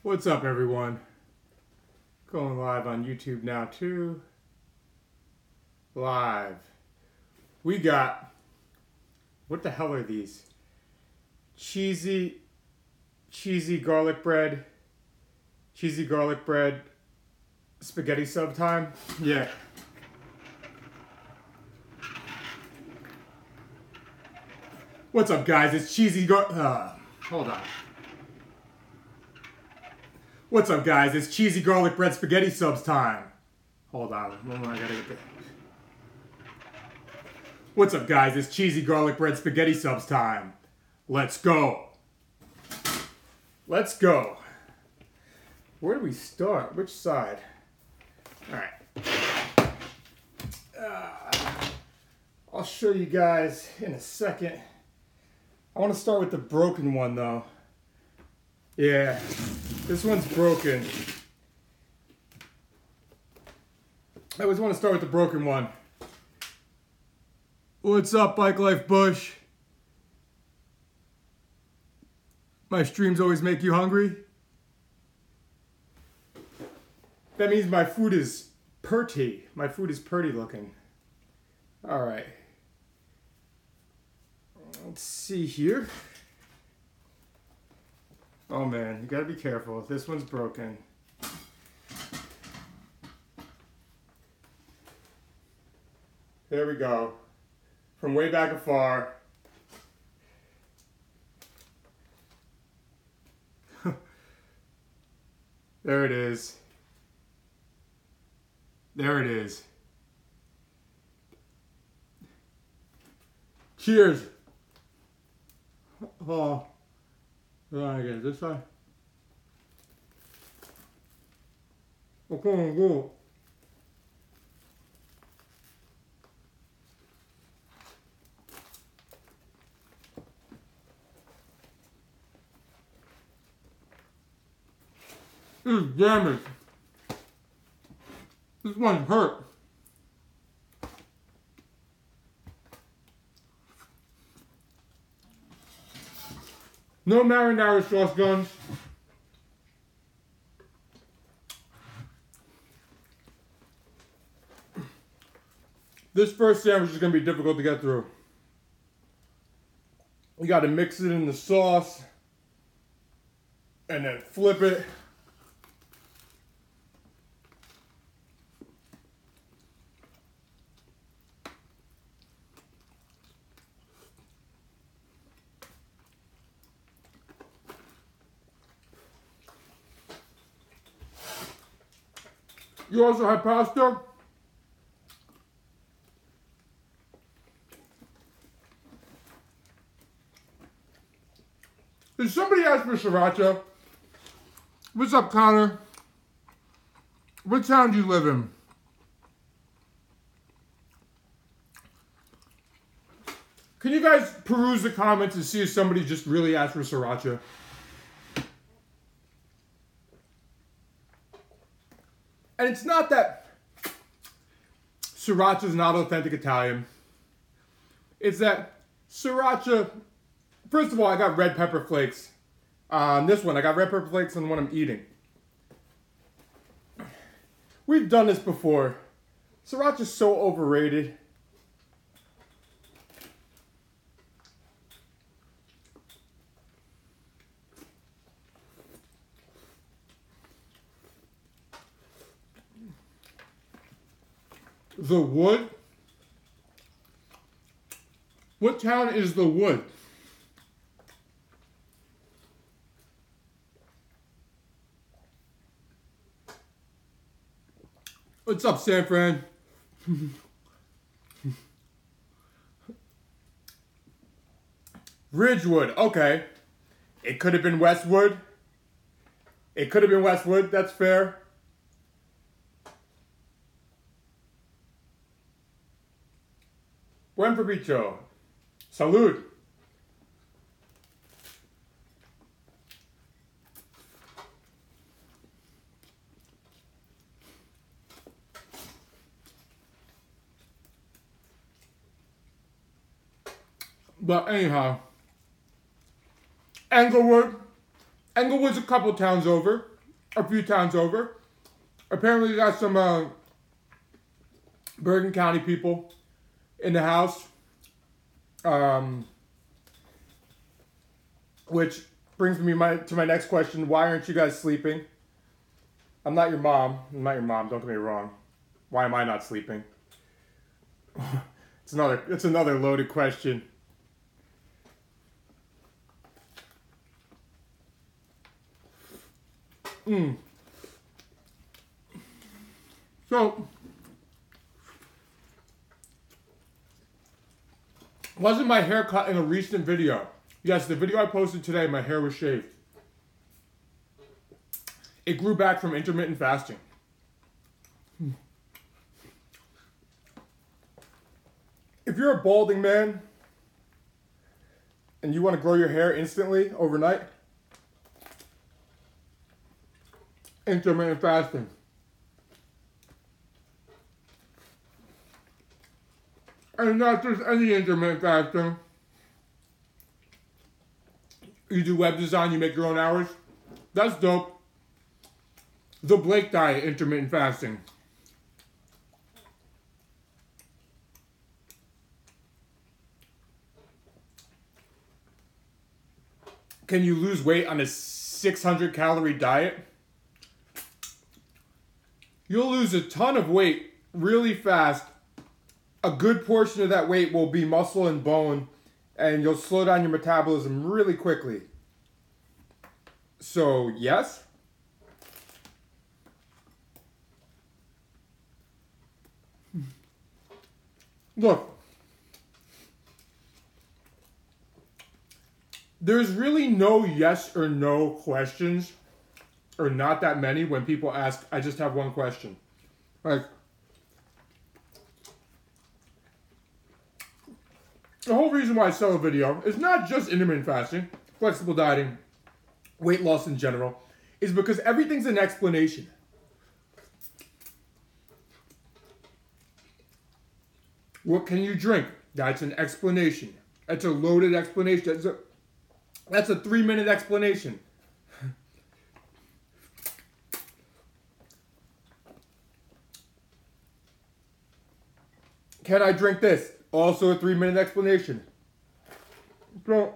What's up, everyone? Going live on YouTube now, too. Live. We got... What the hell are these? Cheesy garlic bread. Cheesy garlic bread. Spaghetti sub time? Yeah. What's up, guys? It's hold on. What's up, guys? It's cheesy garlic bread spaghetti subs time. Hold on. I gotta get that. What's up, guys? It's cheesy garlic bread spaghetti subs time. Let's go. Let's go. Where do we start? Which side? All right. I'll show you guys in a second. I want to start with the broken one, though. Yeah, this one's broken. I always want to start with the broken one. What's up, Bike Life Bush? My streams always make you hungry? That means my food is purty. My food is purty looking. All right. Let's see here. Oh man, you gotta be careful. This one's broken. There we go. From way back afar. There it is. There it is. Cheers. Oh. Again, this side. Okay, good. Damn it. This one hurt. No marinara sauce, guns. This first sandwich is going to be difficult to get through. You got to mix it in the sauce and then flip it. You also have pasta? Did somebody ask for sriracha? What's up, Connor? What town do you live in? Can you guys peruse the comments and see if somebody just really asked for sriracha? And it's not that sriracha is not authentic Italian. It's that sriracha, first of all, I got red pepper flakes on this one. I got red pepper flakes on the one I'm eating. We've done this before. Sriracha's so overrated. The Wood? What town is The Wood? What's up, San Fran? Ridgewood, okay. It could have been Westwood. It could have been Westwood, that's fair. Buen provecho. Salud. But anyhow, Englewood's a couple towns over. a few towns over. Apparently, got some Bergen County people in the house. Which brings me to my next question. Why aren't you guys sleeping? I'm not your mom. I'm not your mom. Don't get me wrong. Why am I not sleeping? It's another loaded question. So, wasn't my hair cut in a recent video? Yes, the video I posted today, my hair was shaved. It grew back from intermittent fasting. If you're a balding man and you want to grow your hair instantly overnight, intermittent fasting. And not just any intermittent fasting. You do web design, you make your own hours. That's dope. The Blake diet, intermittent fasting. Can you lose weight on a 600 calorie diet? You'll lose a ton of weight really fast. A good portion of that weight will be muscle and bone, and you'll slow down your metabolism really quickly. So, yes. Look, there's really no yes or no questions, or not that many when people ask, I just have one question. Like, the whole reason why I sell a video is not just intermittent fasting, flexible dieting, weight loss in general, is because everything's an explanation. What can you drink? That's an explanation. That's a loaded explanation. That's a 3-minute explanation. Can I drink this? Also a 3-minute explanation. So,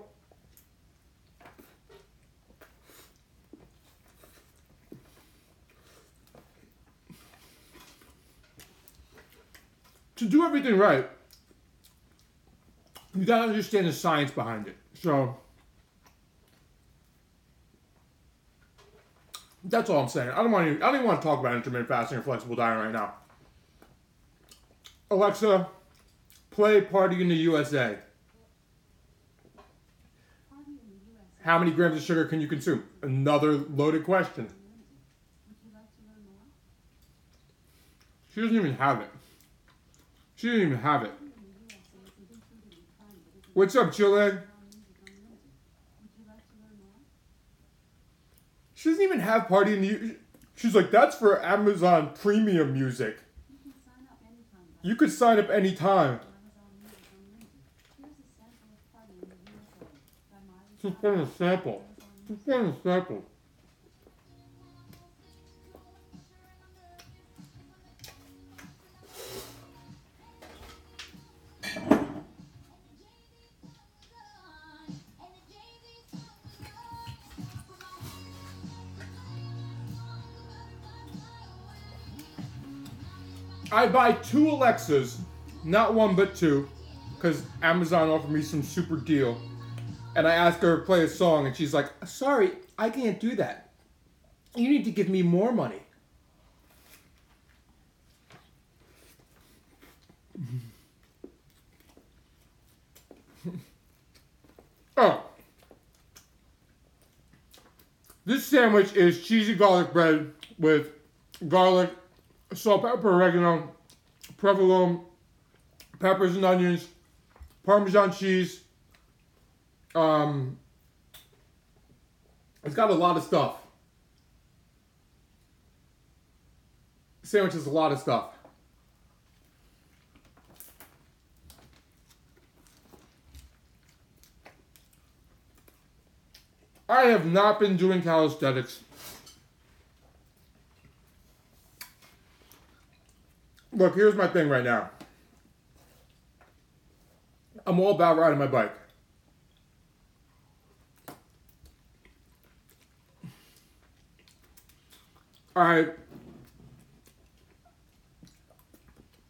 to do everything right, you gotta understand the science behind it. So, that's all I'm saying. I don't even want to talk about intermittent fasting or flexible dieting right now. Alexa, play Party in the USA. How many grams of sugar can you consume? Another loaded question. She doesn't even have it. She didn't even have it. What's up, Chile? She doesn't even have Party in the... She's like, that's for Amazon Premium Music. You could sign up anytime. Just want a sample. Just want a sample. I buy 2 Alexas, not 1 but 2, because Amazon offered me some super deal. And I asked her to play a song, and she's like, sorry, I can't do that. You need to give me more money. Oh. This sandwich is cheesy garlic bread with garlic, salt, pepper, oregano, provolone, peppers and onions, Parmesan cheese. It's got a lot of stuff. Sandwich is a lot of stuff. I have not been doing calisthenics. Look, here's my thing right now. I'm all about riding my bike.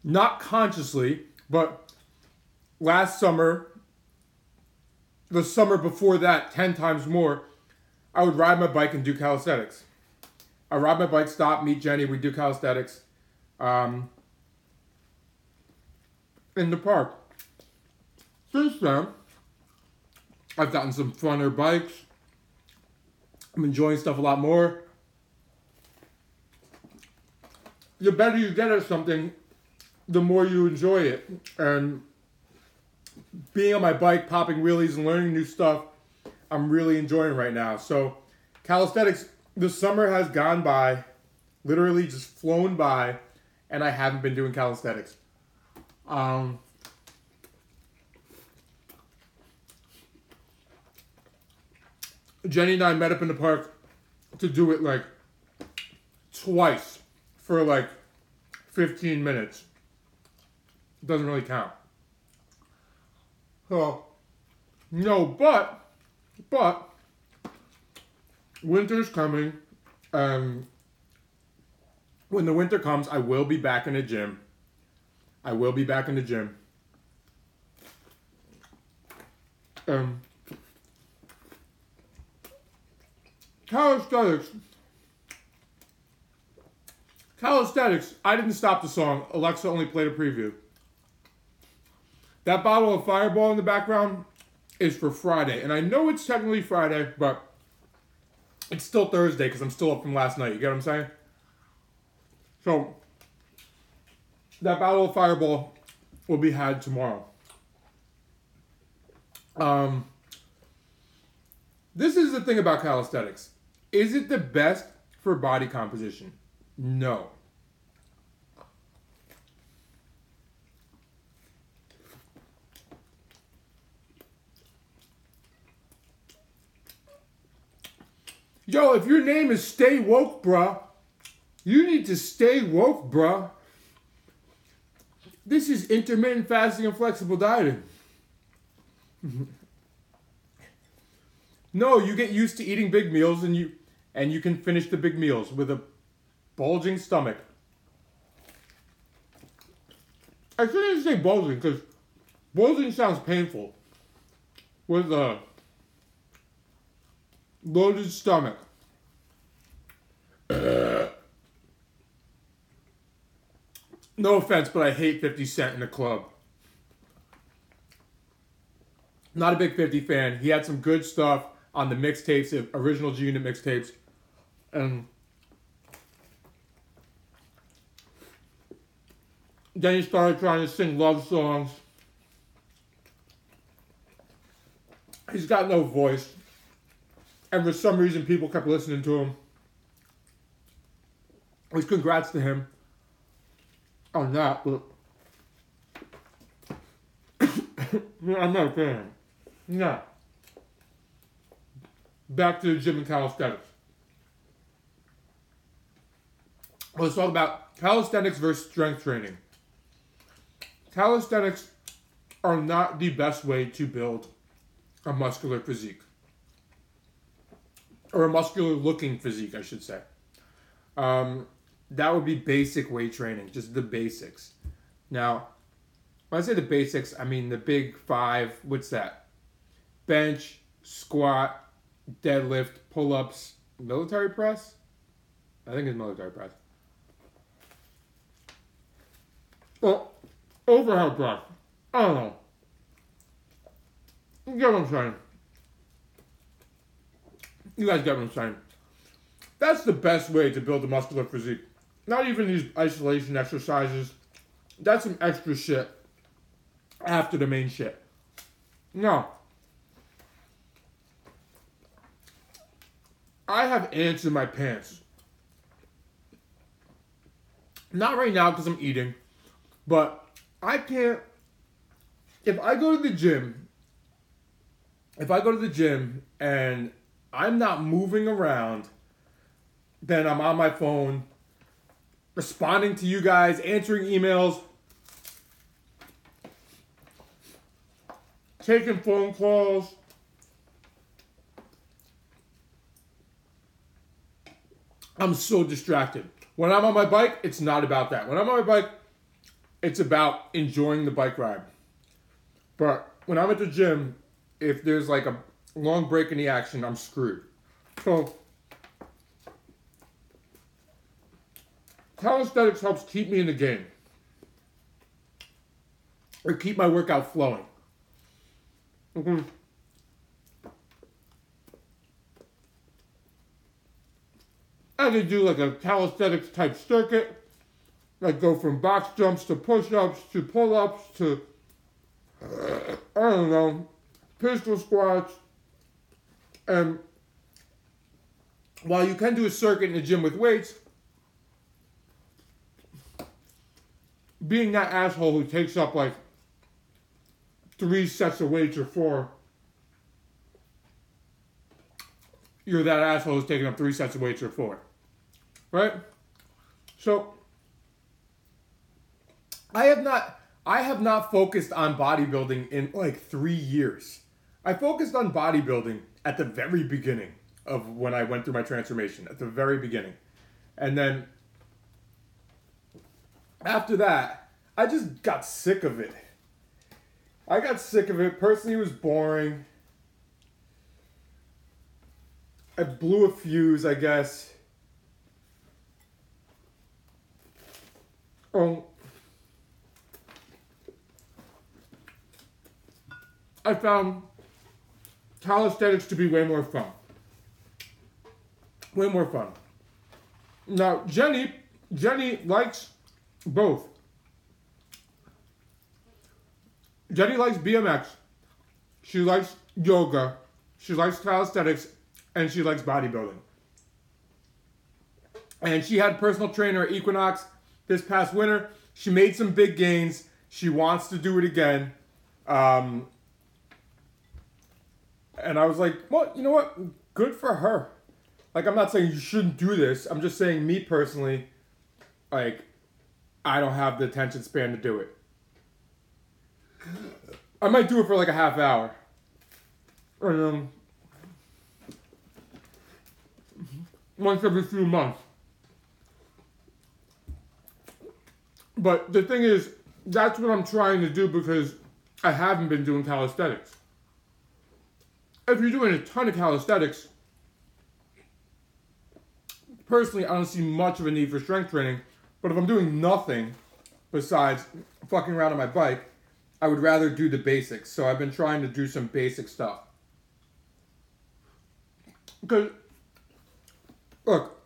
Not consciously, but last summer, the summer before that, 10 times more, I would ride my bike and do calisthenics. I ride my bike, stop, meet Jenny, we do calisthenics in the park. Since then, I've gotten some funner bikes. I'm enjoying stuff a lot more. The better you get at something, the more you enjoy it. And being on my bike, popping wheelies and learning new stuff, I'm really enjoying right now. So calisthenics, the summer has gone by, literally just flown by, and I haven't been doing calisthenics. Jenny and I met up in the park to do it like twice for like 15 minutes. It doesn't really count. So, no, but winter's coming. When the winter comes, I will be back in the gym. Calisthenics, I didn't stop the song. Alexa only played a preview. That bottle of Fireball in the background is for Friday. And I know it's technically Friday, but it's still Thursday because I'm still up from last night. You get what I'm saying? So, that bottle of Fireball will be had tomorrow. This is the thing about calisthenics. Is it the best for body composition? No. Yo, if your name is Stay Woke, bruh, you need to stay woke, bruh. This is intermittent fasting and flexible dieting. No, you get used to eating big meals and you can finish the big meals with a bulging stomach. I shouldn't even say bulging because bulging sounds painful. With a loaded stomach. No offense, but I hate 50 Cent in the club. Not a big 50 fan. He had some good stuff on the mixtapes, the original G-Unit mixtapes. And then he started trying to sing love songs. He's got no voice. And for some reason, people kept listening to him. At least congrats to him on that, but I'm not a fan. No. Back to the gym and calisthenics. Let's talk about calisthenics versus strength training. Calisthenics are not the best way to build a muscular physique. Or a muscular looking physique, I should say. That would be basic weight training, just the basics. Now, when I say the basics, I mean the big five. What's that? Bench, squat, deadlift, pull-ups, military press? I think it's military press. Well, overhead press. I don't know. You get what I'm saying? You guys get what I'm saying? That's the best way to build a muscular physique. Not even these isolation exercises. That's some extra shit after the main shit. No. I have ants in my pants. Not right now because I'm eating. But I can't. If I go to the gym and I'm not moving around, then I'm on my phone responding to you guys, answering emails, taking phone calls. I'm so distracted. When I'm on my bike, it's not about that. When I'm on my bike, it's about enjoying the bike ride. But when I'm at the gym, if there's like a long break in the action, I'm screwed. So, calisthenics helps keep me in the game. Or keep my workout flowing. I could do like a calisthenics type circuit. Like go from box jumps to push-ups to pull-ups to, I don't know, pistol squats. And while you can do a circuit in the gym with weights, being that asshole who takes up like 3 sets of weights or 4, you're that asshole who's taking up 3 sets of weights or 4. Right? So, I have not focused on bodybuilding in like 3 years. I focused on bodybuilding at the very beginning of when I went through my transformation, at the very beginning. And then after that, I just got sick of it. I got sick of it. Personally, it was boring. I blew a fuse, I guess. I found calisthenics to be way more fun. Way more fun. Now, Jenny likes both. Jenny likes BMX. She likes yoga. She likes calisthenics. And she likes bodybuilding. And she had a personal trainer at Equinox this past winter. She made some big gains. She wants to do it again. And I was like, well, you know what? Good for her. Like, I'm not saying you shouldn't do this. I'm just saying, me personally, like, I don't have the attention span to do it. I might do it for like a half hour. And, once every few months. But the thing is, that's what I'm trying to do because I haven't been doing calisthenics. If you're doing a ton of calisthenics, personally, I don't see much of a need for strength training. But if I'm doing nothing besides fucking around on my bike, I would rather do the basics. So I've been trying to do some basic stuff. Because, look,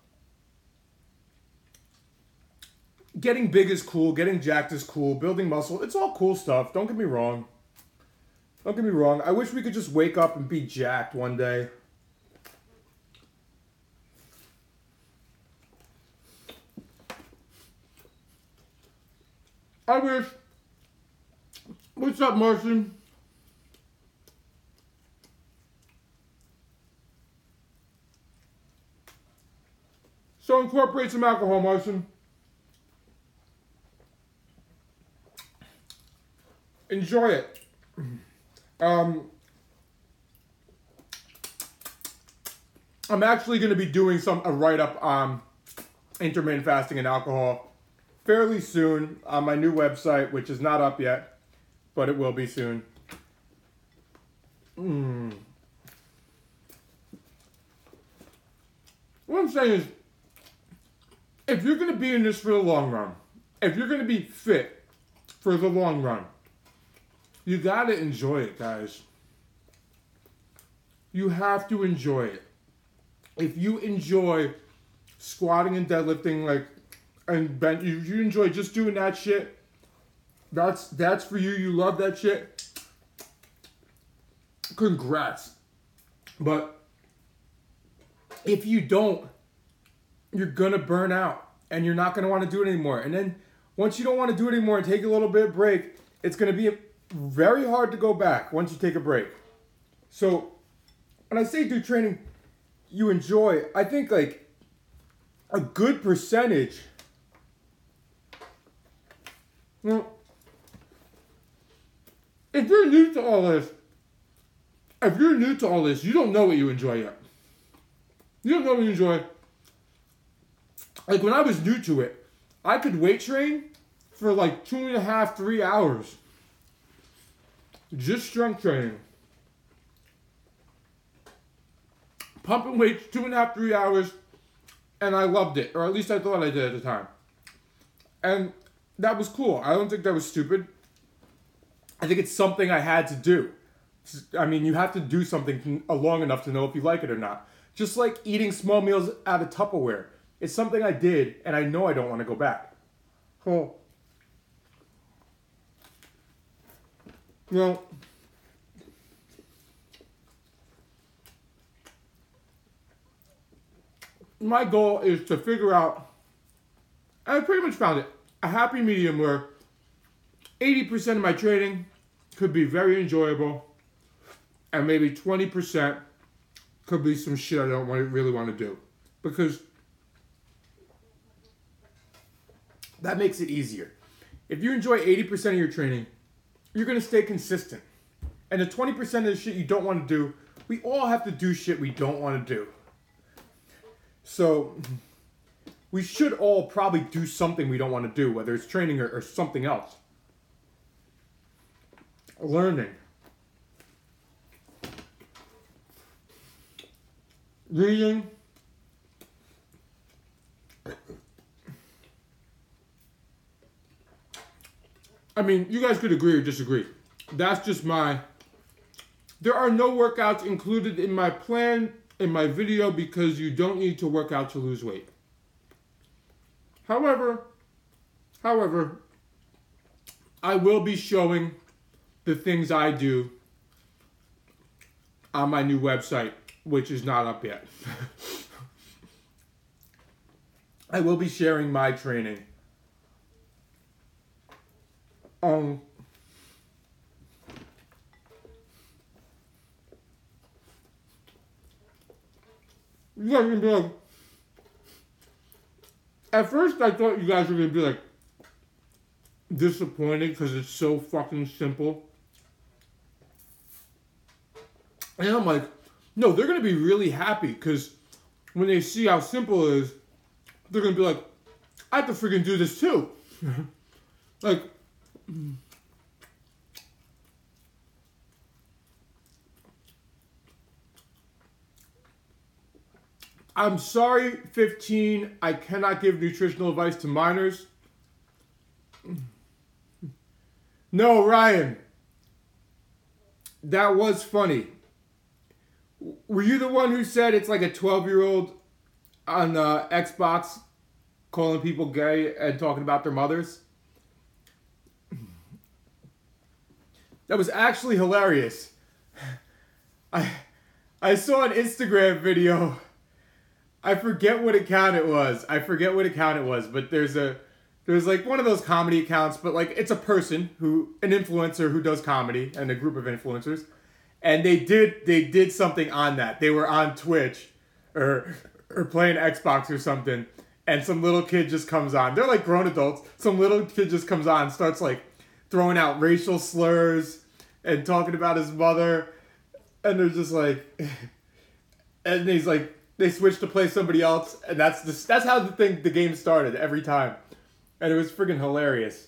getting big is cool, getting jacked is cool, building muscle, it's all cool stuff. Don't get me wrong. Don't get me wrong. I wish we could just wake up and be jacked one day. I wish. What's up, Martian? So incorporate some alcohol, Martian. Enjoy it. I'm actually going to be doing a write-up on intermittent fasting and alcohol fairly soon on my new website, which is not up yet, but it will be soon. What I'm saying is, if you're going to be in this for the long run, if you're going to be fit for the long run, you got to enjoy it, guys. You have to enjoy it. If you enjoy squatting and deadlifting, and bench, you enjoy just doing that shit, that's for you. You love that shit. Congrats. But if you don't, you're gonna burn out and you're not gonna want to do it anymore. And then once you don't want to do it anymore and take a little bit of break, it's gonna be very hard to go back once you take a break. So when I say do training you enjoy, I think like a good percentage Well, if you're new to all this, you don't know what you enjoy yet. You don't know what you enjoy. Like when I was new to it, I could weight train for like 2.5, 3 hours. Just strength training. Pumping weights 2.5, 3 hours, and I loved it. Or at least I thought I did at the time. And that was cool. I don't think that was stupid. I think it's something I had to do. I mean, you have to do something long enough to know if you like it or not. Just like eating small meals out of Tupperware. It's something I did, and I know I don't want to go back. So, well, my goal is to figure out, and I pretty much found it, a happy medium where 80% of my training could be very enjoyable, and maybe 20% could be some shit I don't really want to do. Because that makes it easier. If you enjoy 80% of your training, you're going to stay consistent. And the 20% of the shit you don't want to do, we all have to do shit we don't want to do. So, we should all probably do something we don't want to do, whether it's training or something else. Learning. Reading. I mean, you guys could agree or disagree. That's just there are no workouts included in my plan, in my video, because you don't need to work out to lose weight. However, I will be showing the things I do on my new website, which is not up yet. I will be sharing my training. You guys are gonna be like, at first I thought you guys were gonna be like disappointed because it's so fucking simple. And I'm like, no, they're gonna be really happy because when they see how simple it is, they're gonna be like, I have to freaking do this too. Like, I'm sorry, 15, I cannot give nutritional advice to minors. No, Ryan. That was funny. Were you the one who said it's like a 12-year-old on Xbox calling people gay and talking about their mothers? That was actually hilarious. I saw an Instagram video. I forget what account it was. But there's like one of those comedy accounts, but like it's a person an influencer who does comedy and a group of influencers. And they did something on that. They were on Twitch or playing Xbox or something. And some little kid just comes on. They're like grown adults. Some little kid just comes on and starts like throwing out racial slurs and talking about his mother. And they're just like, and he's like, they switch to play somebody else. And that's how the game started every time. And it was freaking hilarious.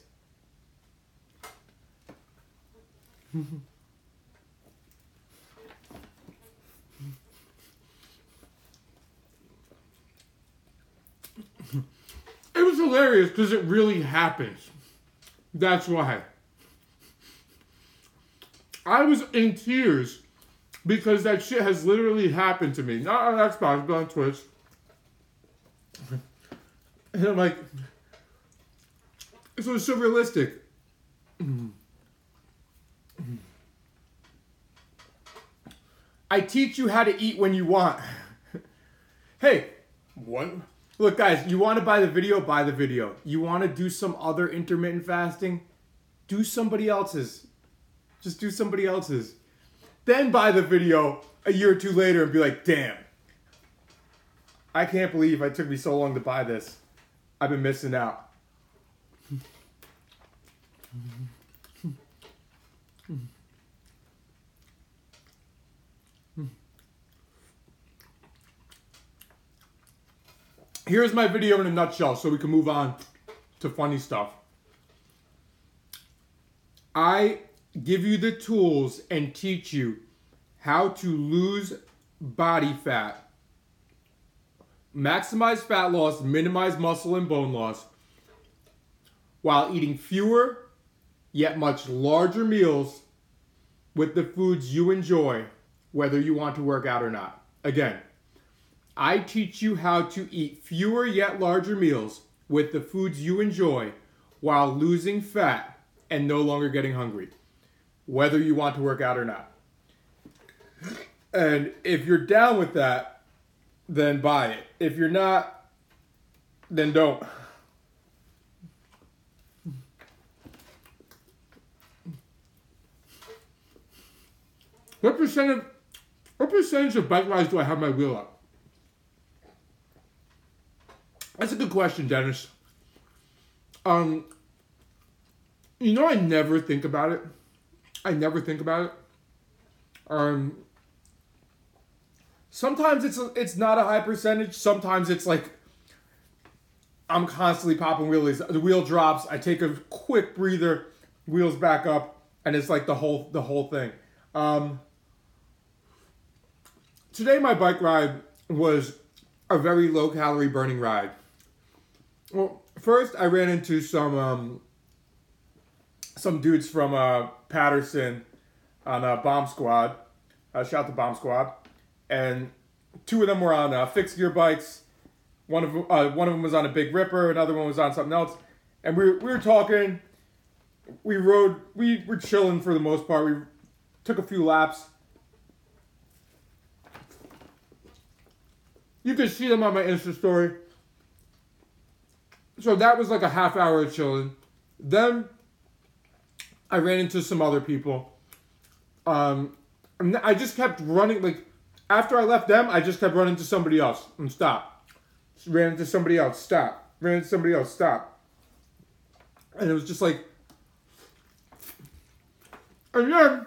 It was hilarious because it really happens. That's why. I was in tears because that shit has literally happened to me. Not on Xbox, but on Twitch. And I'm like, so it's so realistic. I teach you how to eat when you want. Hey, one. Look, guys, you want to buy the video? Buy the video. You want to do some other intermittent fasting? Do somebody else's. Just do somebody else's. Then buy the video a year or two later and be like, damn. I can't believe it took me so long to buy this. I've been missing out. Here's my video in a nutshell so we can move on to funny stuff. I give you the tools and teach you how to lose body fat, maximize fat loss, minimize muscle and bone loss, while eating fewer yet much larger meals with the foods you enjoy, whether you want to work out or not. Again, I teach you how to eat fewer yet larger meals with the foods you enjoy while losing fat and no longer getting hungry, whether you want to work out or not. And if you're down with that, then buy it. If you're not, then don't. What percentage of bike rides do I have my wheel up? That's a good question, Dennis. You know, I never think about it. Sometimes it's not a high percentage. Sometimes it's like I'm constantly popping wheelies. The wheel drops. I take a quick breather. Wheels back up, and it's like the whole thing. Today my bike ride was a very low calorie burning ride. Well, first I ran into some dudes from Patterson on Bomb Squad. Shout out to Bomb Squad. And two of them were on fixed gear bikes. One of them was on a Big Ripper. Another one was on something else. And we were talking. We were chilling for the most part. We took a few laps. You can see them on my Insta story. So that was like a half hour of chilling. Then I ran into some other people. And I just kept running. Like after I left them, I just kept running to somebody else and stop. Ran into somebody else, stop. Ran into somebody else, stop. And it was just like. And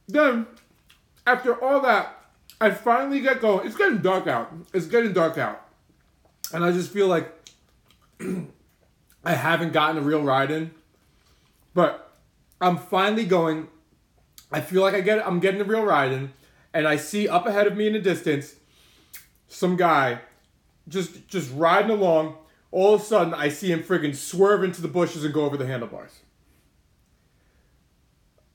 then after all that, I finally get going. It's getting dark out. And I just feel like I haven't gotten a real ride in. But I'm finally going. I feel like I'm getting a real ride in. And I see up ahead of me in the distance some guy just riding along. All of a sudden, I see him friggin' swerve into the bushes and go over the handlebars.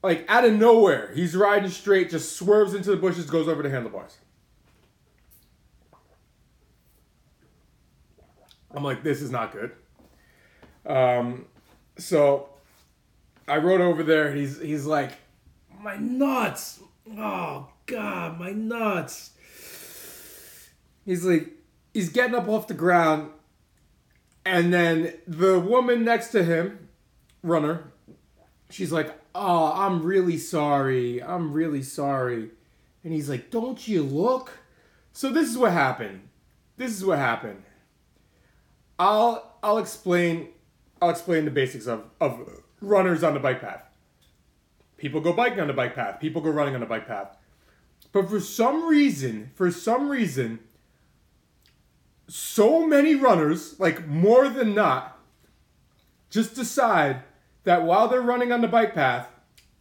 Like, out of nowhere, he's riding straight, just swerves into the bushes, goes over the handlebars. I'm like, this is not good. So I rode over there, and he's like, my nuts. Oh, God, my nuts. He's like, he's getting up off the ground, and then the woman next to him, runner, she's like, oh, I'm really sorry. And he's like, don't you look? So this is what happened. I'll explain the basics of runners on the bike path. People go biking on the bike path. People go running on the bike path. But for some reason, so many runners, like more than not, just decide that while they're running on the bike path,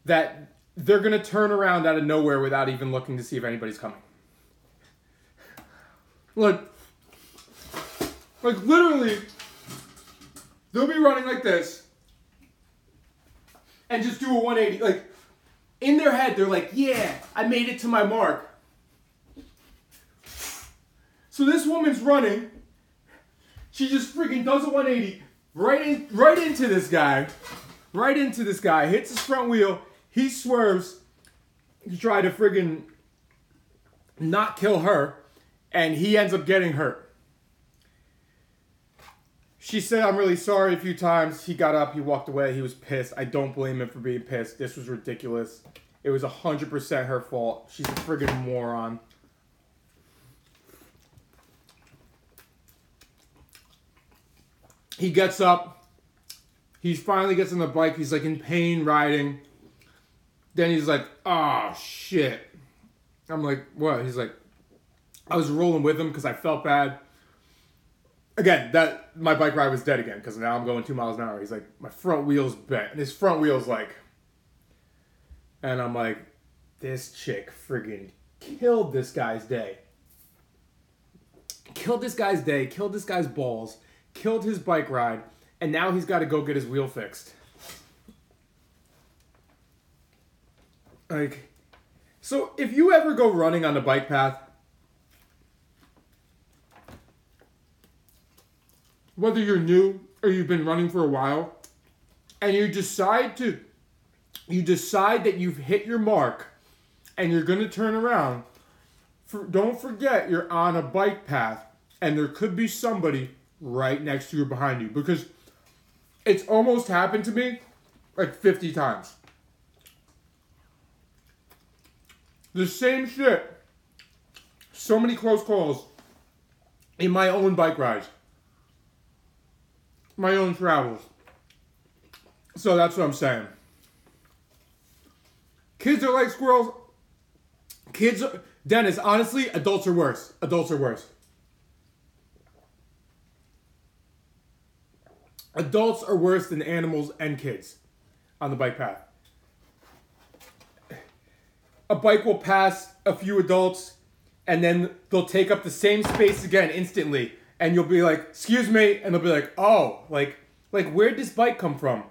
that they're going to turn around out of nowhere without even looking to see if anybody's coming. Like literally, they'll be running like this and just do a 180. Like, in their head, they're like, yeah, I made it to my mark. So this woman's running. She just freaking does a 180 right into this guy. Hits his front wheel. He swerves to try to friggin' not kill her. And he ends up getting hurt. She said, I'm really sorry a few times. He got up. He walked away. He was pissed. I don't blame him for being pissed. This was ridiculous. It was 100% her fault. She's a friggin' moron. He gets up. He finally gets on the bike. He's like in pain riding. Then he's like, oh, shit. I'm like, what? He's like, I was rolling with him because I felt bad. Again, my bike ride was dead again because now I'm going 2 miles an hour. He's like, my front wheel's bent. And his front wheel's like... And I'm like, this chick friggin' killed this guy's day. Killed this guy's day. Killed this guy's balls. Killed his bike ride. And now he's got to go get his wheel fixed. Like, so if you ever go running on the bike path, whether you're new or you've been running for a while, and you decide that you've hit your mark and you're going to turn around, don't forget you're on a bike path and there could be somebody right next to you or behind you, because it's almost happened to me like 50 times. The same shit. So many close calls in my own bike rides. My own travels. So that's what I'm saying. Kids are like squirrels. Dennis, honestly, adults are worse. Adults are worse. Adults are worse than animals and kids on the bike path. A bike will pass a few adults and then they'll take up the same space again instantly. And you'll be like, excuse me. And they'll be like, oh, like where'd this bike come from?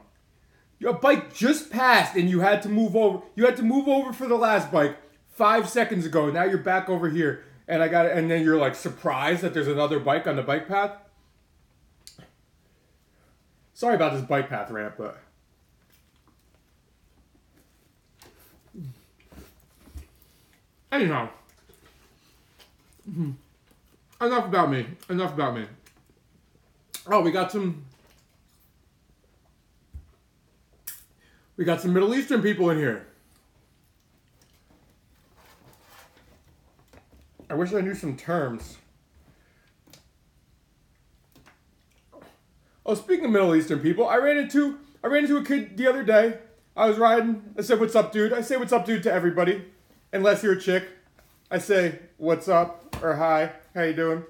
Your bike just passed and you had to move over. You had to move over for the last bike 5 seconds ago. Now you're back over here. And and then you're like surprised that there's another bike on the bike path. Sorry about this bike path rant, but... Anyhow. Enough about me. Oh, we got some Middle Eastern people in here. I wish I knew some terms. Oh, speaking of Middle Eastern people, I ran into a kid the other day. I was riding. I said, "What's up, dude?" I say, "What's up, dude?" to everybody, unless you're a chick. I say, "What's up?" or "Hi, how you doing?"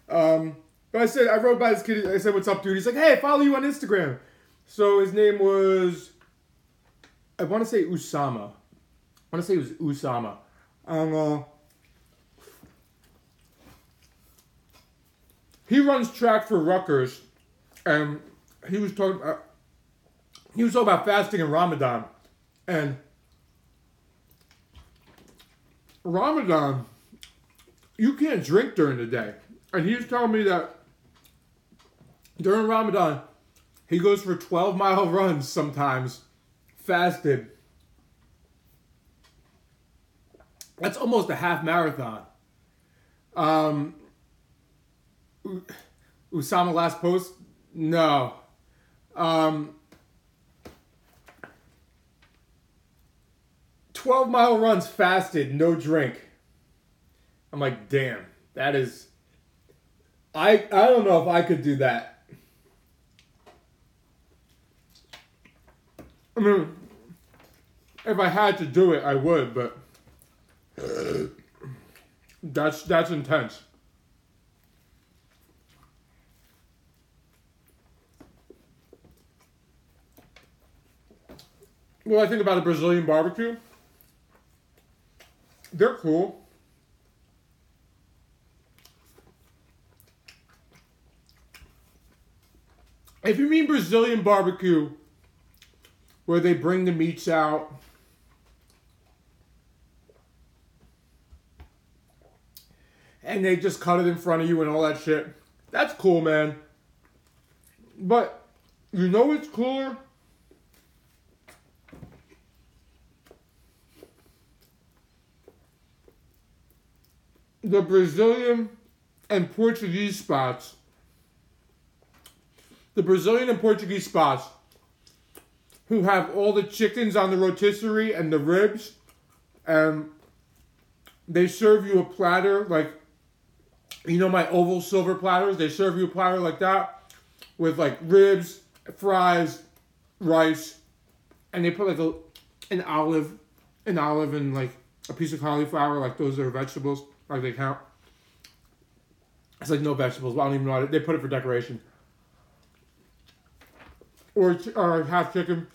But I rode by this kid. I said, "What's up, dude?" He's like, "Hey, I follow you on Instagram." So his name was, I want to say Usama. He runs track for Rutgers, and he was talking about fasting in Ramadan, and Ramadan, you can't drink during the day. And he was telling me that during Ramadan, he goes for 12-mile runs sometimes, fasted. That's almost a half marathon. Usama last post? No. 12-mile runs fasted, no drink. I'm like, damn, that is... I don't know if I could do that. I mean, if I had to do it, I would, but that's intense. Well, I think about a Brazilian barbecue. They're cool. If you mean Brazilian barbecue, where they bring the meats out, and they just cut it in front of you and all that shit, that's cool, man. But, you know what's cooler? The Brazilian and Portuguese spots. The Brazilian and Portuguese spots who have all the chickens on the rotisserie and the ribs, and they serve you a platter like, you know my oval silver platters? They serve you a platter like that with like ribs, fries, rice, and they put like an olive, and like a piece of cauliflower. Like those are vegetables. Like they count. It's like no vegetables. But I don't even know how they put it for decoration. Or half chicken.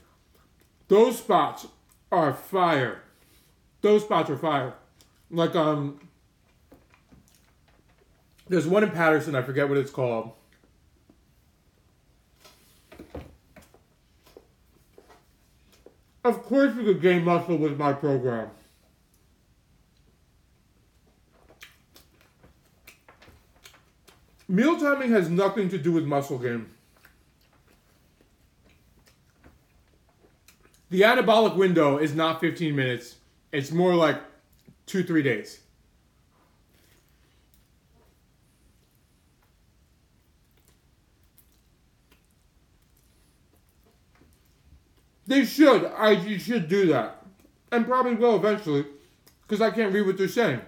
Those spots are fire. Those spots are fire. Like there's one in Patterson. I forget what it's called. Of course you could gain muscle with my program. Meal timing has nothing to do with muscle gain. The anabolic window is not 15 minutes. It's more like 2-3 days. They should. You should do that. And probably will eventually. Because I can't read what they're saying.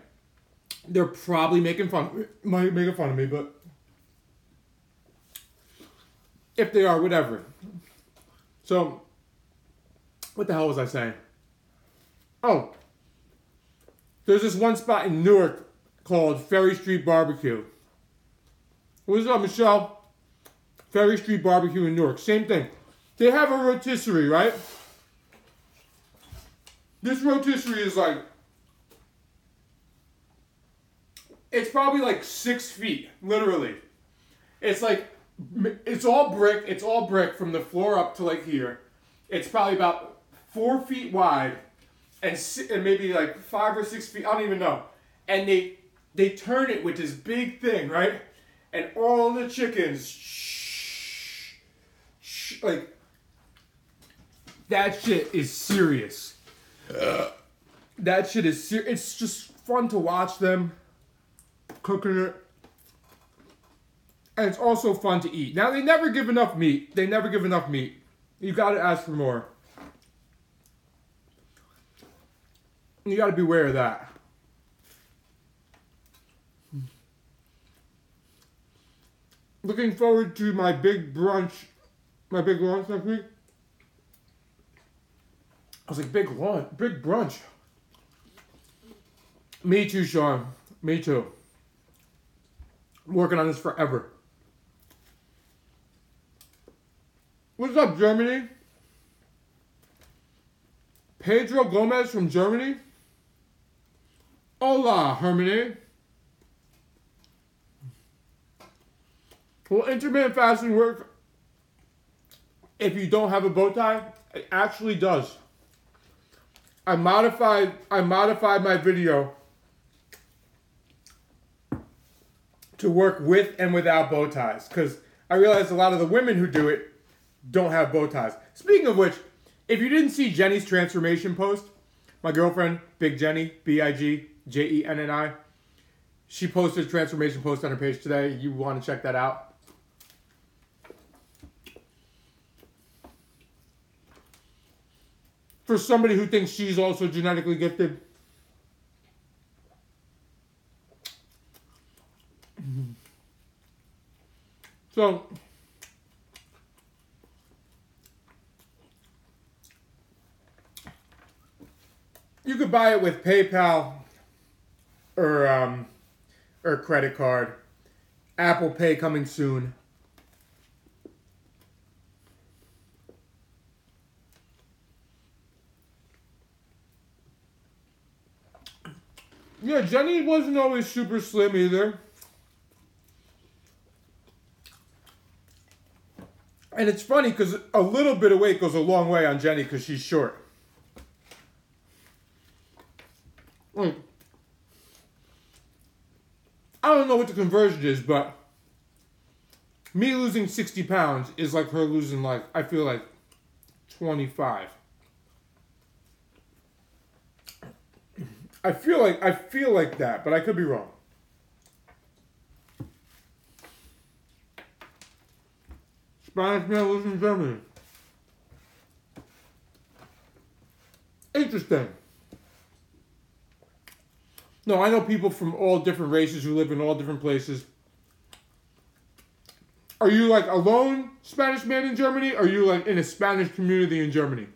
They're probably making fun of me, but if they are, whatever. So, what the hell was I saying? Oh, there's this one spot in Newark called Ferry Street Barbecue. What's up, Michelle? Ferry Street Barbecue in Newark. Same thing. They have a rotisserie, right? This rotisserie is like, it's probably like 6 feet, literally. It's like, it's all brick from the floor up to like here. It's probably about 4 feet wide and maybe like 5 or 6 feet, I don't even know. And they turn it with this big thing, right? And all the chickens, like, that shit is serious. That shit is serious. It's just fun to watch them cooking it. And it's also fun to eat. Now, they never give enough meat. You gotta ask for more. You gotta be aware of that. Looking forward to my big lunch next week. I was like, big brunch. Me too, Sean. Me too. I'm working on this forever. What's up, Germany? Pedro Gomez from Germany. Hola, Hermine. Will intermittent fasting work if you don't have a bow tie? It actually does. I modified my video to work with and without bow ties because I realized a lot of the women who do it don't have bow ties. Speaking of which, if you didn't see Jenny's transformation post, my girlfriend, Big Jenny, BIGJENNI, she posted a transformation post on her page today. You want to check that out? For somebody who thinks she's also genetically gifted. So, you could buy it with PayPal or credit card. Apple Pay coming soon. Yeah, Jenny wasn't always super slim either. And it's funny because a little bit of weight goes a long way on Jenny because she's short. Like, I don't know what the conversion is, but me losing 60 pounds is like her losing, like, I feel like 25. I feel like that, but I could be wrong. Spanish man lives in Germany. Interesting. No, I know people from all different races who live in all different places. Are you like a lone Spanish man in Germany? Or are you like in a Spanish community in Germany?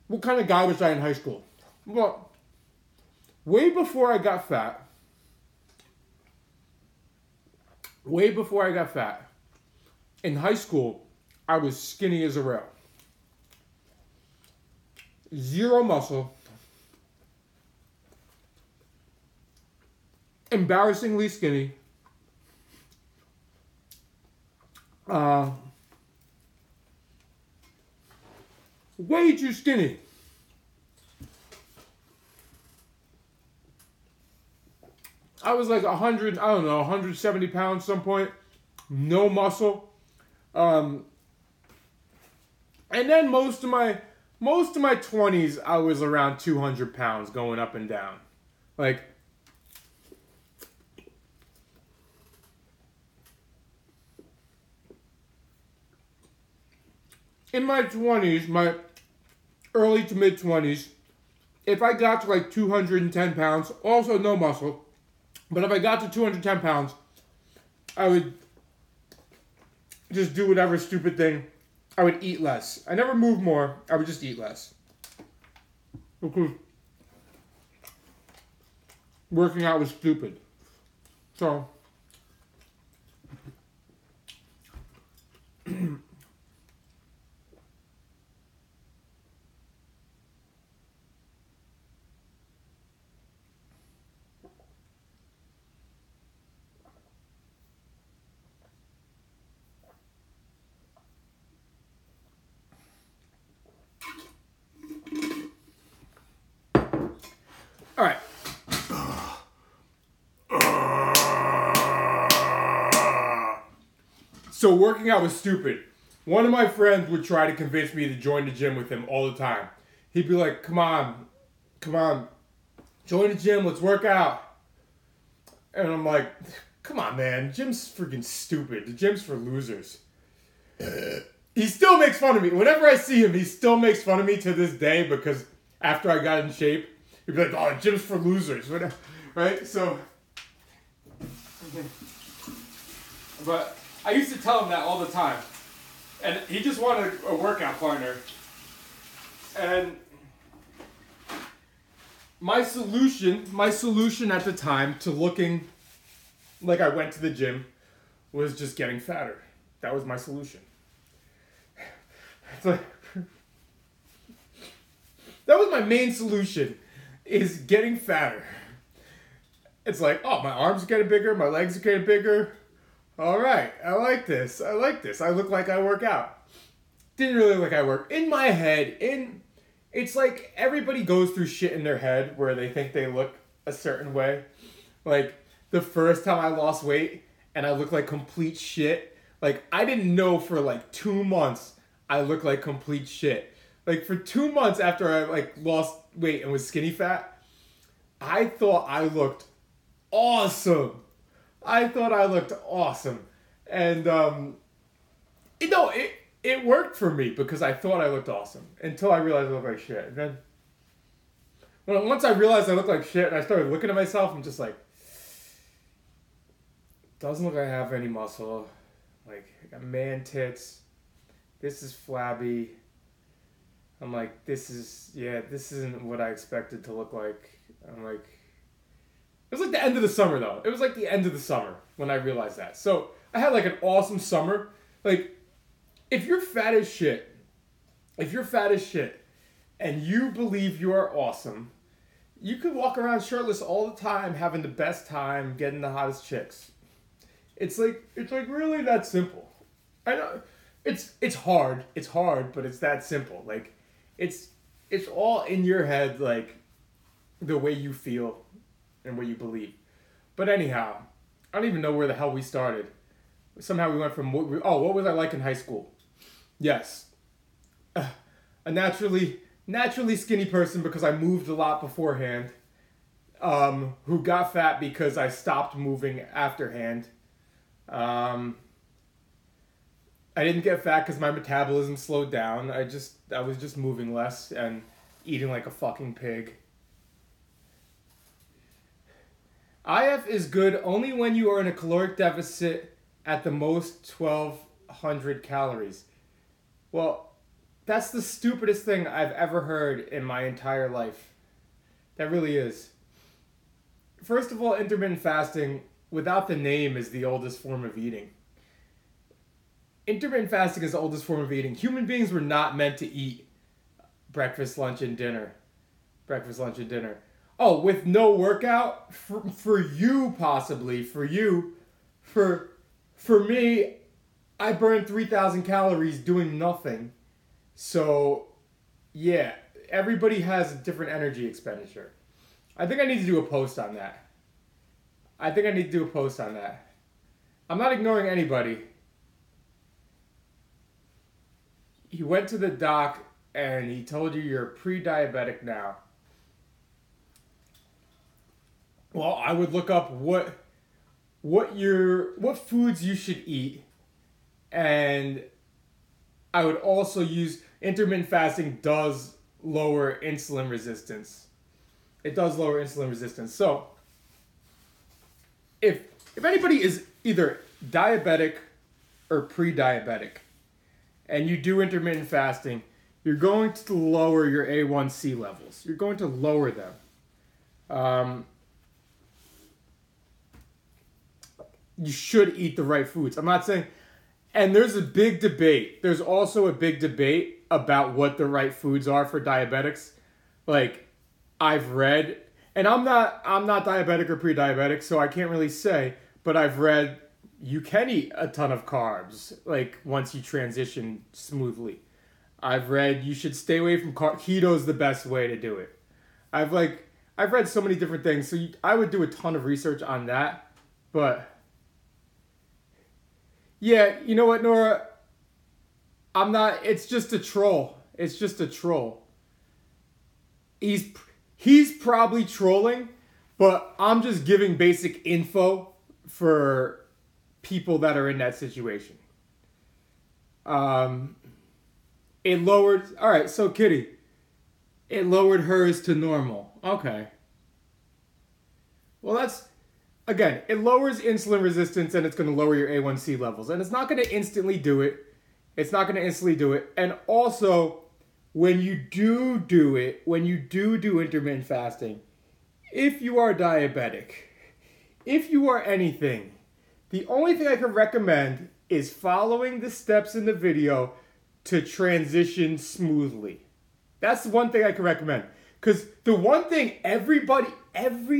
What kind of guy was I in high school? Well, way before I got fat, in high school, I was skinny as a rail. Zero muscle. Embarrassingly skinny. Way too skinny. I was like 170 pounds some point. No muscle. And then most of my 20s, I was around 200 pounds going up and down. Like, in my 20s, my early to mid 20s, if I got to like 210 pounds, also no muscle, but if I got to 210 pounds, I would just do whatever stupid thing. I would eat less. I never moved more. I would just eat less. Because working out was stupid. So, all right. So working out was stupid. One of my friends would try to convince me to join the gym with him all the time. He'd be like, come on, join the gym, let's work out. And I'm like, come on, man, gym's freaking stupid. The gym's for losers. He still makes fun of me. Whenever I see him, he still makes fun of me to this day because after I got in shape, he'd be like, oh, gym's for losers. Whatever. Right? So, but I used to tell him that all the time. And he just wanted a workout partner. And my solution at the time to looking like I went to the gym was just getting fatter. That was my solution. It's like, that was my main solution, is getting fatter. It's like, oh, my arms are getting bigger, my legs are getting bigger. All right, I like this. I look like I work out. Didn't really look like I work. In my head, it's like everybody goes through shit in their head where they think they look a certain way. Like, the first time I lost weight and I looked like complete shit, like, I didn't know for like 2 months I looked like complete shit. Like, for 2 months after I like lost weight and was skinny fat, I thought I looked awesome. And, it worked for me because I thought I looked awesome until I realized I looked like shit. And then, once I realized I looked like shit and I started looking at myself, I'm just like, doesn't look like I have any muscle. Like, I got man tits. This is flabby. I'm like, this isn't what I expected to look like. I'm like, it was like the end of the summer, though. It was like the end of the summer when I realized that. So I had like an awesome summer. Like, if you're fat as shit, and you believe you are awesome, you could walk around shirtless all the time, having the best time, getting the hottest chicks. It's like really that simple. I know it's hard, but it's that simple. Like, it's all in your head, like the way you feel and what you believe. But anyhow, I don't even know where the hell we started. Somehow we went from what was I like in high school? Yes, a naturally skinny person because I moved a lot beforehand. Who got fat because I stopped moving afterhand. I didn't get fat because my metabolism slowed down. I was just moving less and eating like a fucking pig. IF is good only when you are in a caloric deficit at the most 1,200 calories. Well, that's the stupidest thing I've ever heard in my entire life. That really is. First of all, intermittent fasting, without the name, is the oldest form of eating. Intermittent fasting is the oldest form of eating. Human beings were not meant to eat breakfast, lunch, and dinner. Breakfast, lunch, and dinner. Oh, with no workout? For you, possibly. For you. For me, I burn 3,000 calories doing nothing. So, yeah. Everybody has a different energy expenditure. I think I need to do a post on that. I'm not ignoring anybody. He went to the doc and he told you you're pre-diabetic now. Well, I would look up what foods you should eat, and I would also use intermittent fasting does lower insulin resistance. It does lower insulin resistance. So, if anybody is either diabetic or pre-diabetic, and you do intermittent fasting, you're going to lower your A1C levels. You're going to lower them. You should eat the right foods. I'm not saying... And there's a big debate. There's also a big debate about what the right foods are for diabetics. Like, I've read... And I'm not diabetic or pre-diabetic, so I can't really say. But I've read you can eat a ton of carbs, like, once you transition smoothly. I've read you should stay away from carbs. Keto's the best way to do it. I've read so many different things, so I would do a ton of research on that. But... yeah, you know what, Nora? I'm not... It's just a troll. It's just a troll. He's probably trolling, but I'm just giving basic info for people that are in that situation. It lowered... Alright, so Kitty. It lowered hers to normal. Okay. Well, that's... Again, it lowers insulin resistance and it's going to lower your A1C levels. And it's not going to instantly do it. And also, when you do intermittent fasting, if you are diabetic, if you are anything, the only thing I can recommend is following the steps in the video to transition smoothly. That's the one thing I can recommend. Because the one thing every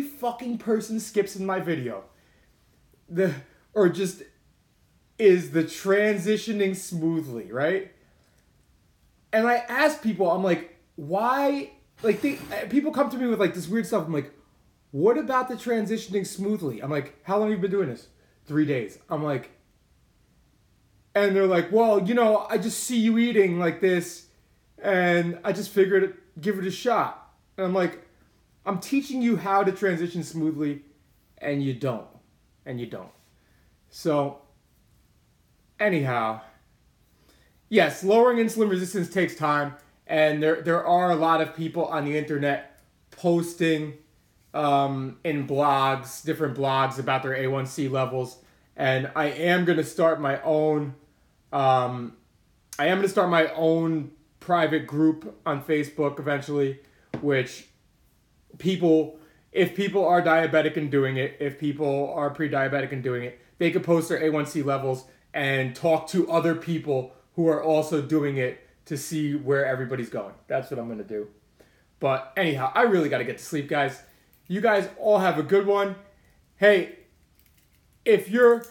fucking person skips in my video, is the transitioning smoothly, right? And I ask people, I'm like, why? Like, people come to me with like this weird stuff. I'm like, what about the transitioning smoothly? I'm like, how long have you been doing this? 3 days. I'm like, and they're like, well, you know, I just see you eating like this, and I just figured give it a shot. And I'm like, I'm teaching you how to transition smoothly, and you don't. So, anyhow, yes, lowering insulin resistance takes time, and there are a lot of people on the internet posting in blogs, different blogs about their A1C levels, and I am going to start my own. Private group on Facebook eventually, which if people are diabetic and doing it, if people are pre-diabetic and doing it, they could post their A1C levels and talk to other people who are also doing it to see where everybody's going. That's what I'm going to do. But anyhow, I really got to get to sleep, guys. You guys all have a good one. Hey, if you're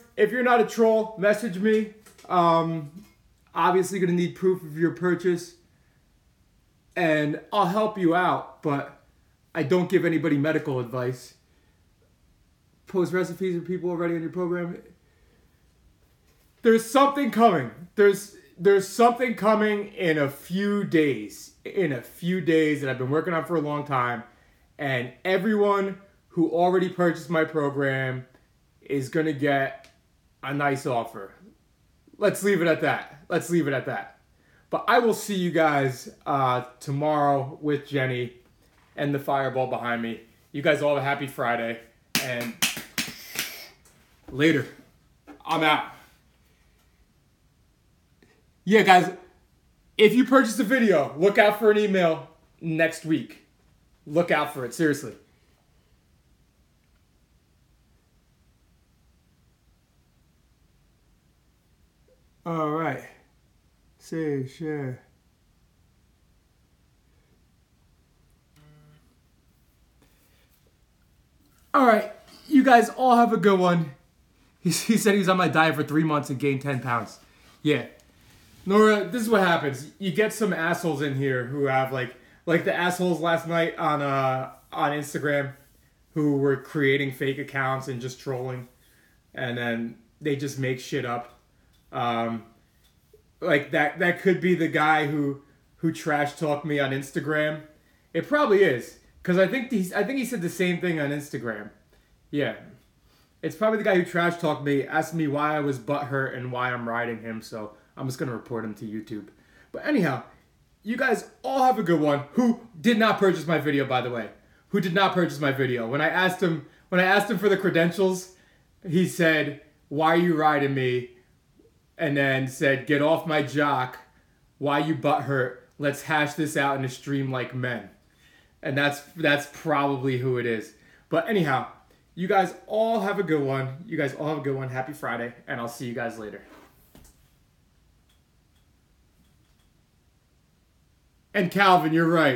not a troll, message me. Obviously going to need proof of your purchase. And I'll help you out, but I don't give anybody medical advice. Post recipes for people already on your program. There's something coming. There's something coming in a few days. That I've been working on for a long time. And everyone who already purchased my program is going to get a nice offer. Let's leave it at that. But I will see you guys tomorrow with Jenny and the fireball behind me. You guys all have a happy Friday. And later. I'm out. Yeah, guys, if you purchase the video, look out for an email next week. Look out for it, seriously. All right. Say, share. All right. You guys all have a good one. He said he was on my diet for 3 months and gained 10 pounds. Yeah. Nora, this is what happens. You get some assholes in here who have like the assholes last night on Instagram who were creating fake accounts and just trolling. And then they just make shit up. Like that could be the guy who trash talked me on Instagram. It probably is, because I think he said the same thing on Instagram. Yeah, it's probably the guy who trash talked me, asked me why I was butthurt and why I'm riding him. So I'm just gonna report him to YouTube. But anyhow, you guys all have a good one. Who did not purchase my video, by the way? Who did not purchase my video? When I asked him for the credentials, he said, "Why are you riding me?" And then said, "Get off my jock. Why you butthurt? Let's hash this out in a stream like men." And that's probably who it is. But anyhow, you guys all have a good one. You guys all have a good one. Happy Friday, and I'll see you guys later. And Calvin, you're right.